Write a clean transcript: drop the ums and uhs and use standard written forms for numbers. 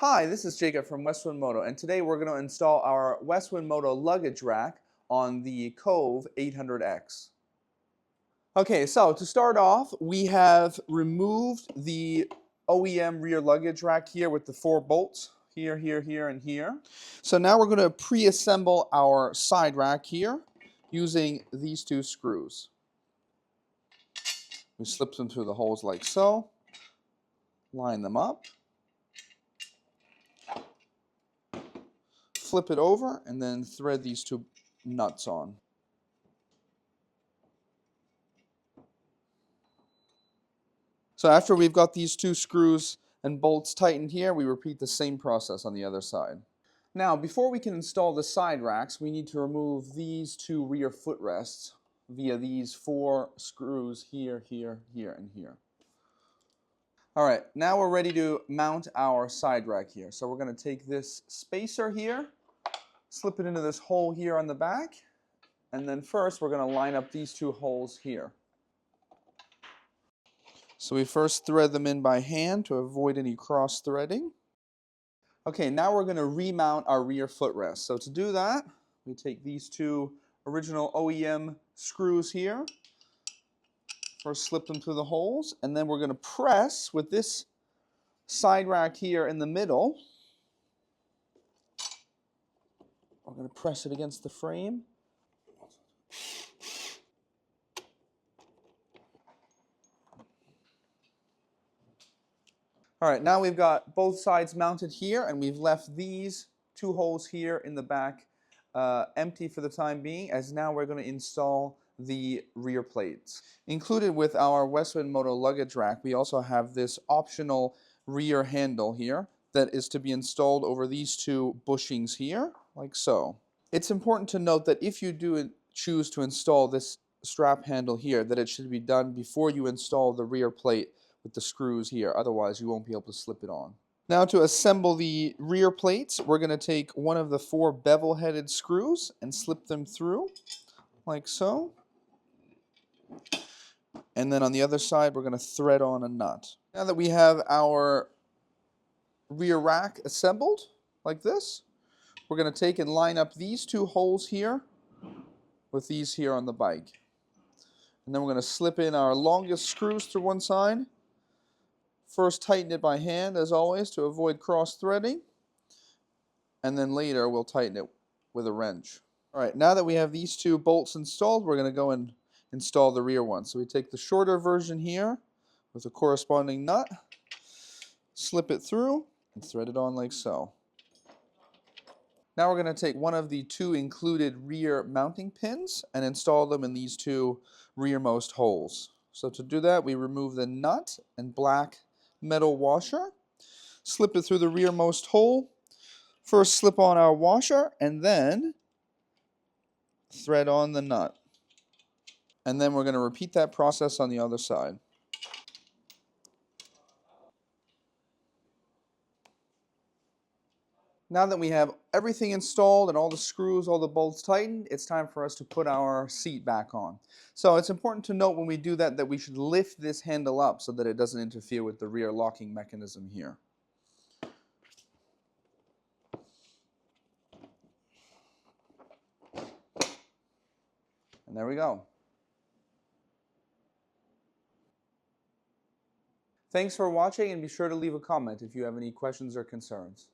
Hi, this is Jacob from Westwind Moto, and today we're going to install our Westwind Moto luggage rack on the Kove 800X. Okay, so to start off, we have removed the OEM rear luggage rack here with the 4 bolts, here, and here. So now we're going to pre-assemble our side rack here using these 2 screws. We slip them through the holes like so, line them up, flip it over, and then thread these 2 nuts on. So after we've got these 2 screws and bolts tightened here, we repeat the same process on the other side. Now, before we can install the side racks, we need to remove these 2 rear footrests via these 4 screws here, here, and here. All right, now we're ready to mount our side rack here. So we're going to take this spacer here, slip it into this hole here on the back, and then first we're going to line up these 2 holes here. So we first thread them in by hand to avoid any cross threading. Okay, now we're going to remount our rear footrest. So to do that, we take these 2 original OEM screws here. First slip them through the holes, and then we're going to press with this side rack here in the middle. We're going to press it against the frame. All right, now we've got both sides mounted here, and we've left these 2 holes here in the back empty for the time being, as now we're going to install the rear plates. Included with our Westwind Moto luggage rack, we also have this optional rear handle here that is to be installed over these 2 bushings here, like so. It's important to note that if you do choose to install this strap handle here, that it should be done before you install the rear plate with the screws here, otherwise you won't be able to slip it on. Now to assemble the rear plates, we're going to take one of the 4 bevel-headed screws and slip them through, like so. And then on the other side, we're going to thread on a nut. Now that we have our rear rack assembled, like this, we're going to take and line up these 2 holes here with these here on the bike. And then we're going to slip in our longest screws through one side. First tighten it by hand, as always, to avoid cross-threading. And then later, we'll tighten it with a wrench. All right, now that we have these 2 bolts installed, we're going to go and install the rear one. So we take the shorter version here with a corresponding nut, slip it through, and thread it on like so. Now we're going to take one of the 2 included rear mounting pins and install them in these 2 rearmost holes. So to do that, we remove the nut and black metal washer, slip it through the rearmost hole, first slip on our washer, and then thread on the nut. And then we're going to repeat that process on the other side. Now that we have everything installed and all the screws, all the bolts tightened, it's time for us to put our seat back on. So it's important to note when we do that we should lift this handle up so that it doesn't interfere with the rear locking mechanism here. And there we go. Thanks for watching, and be sure to leave a comment if you have any questions or concerns.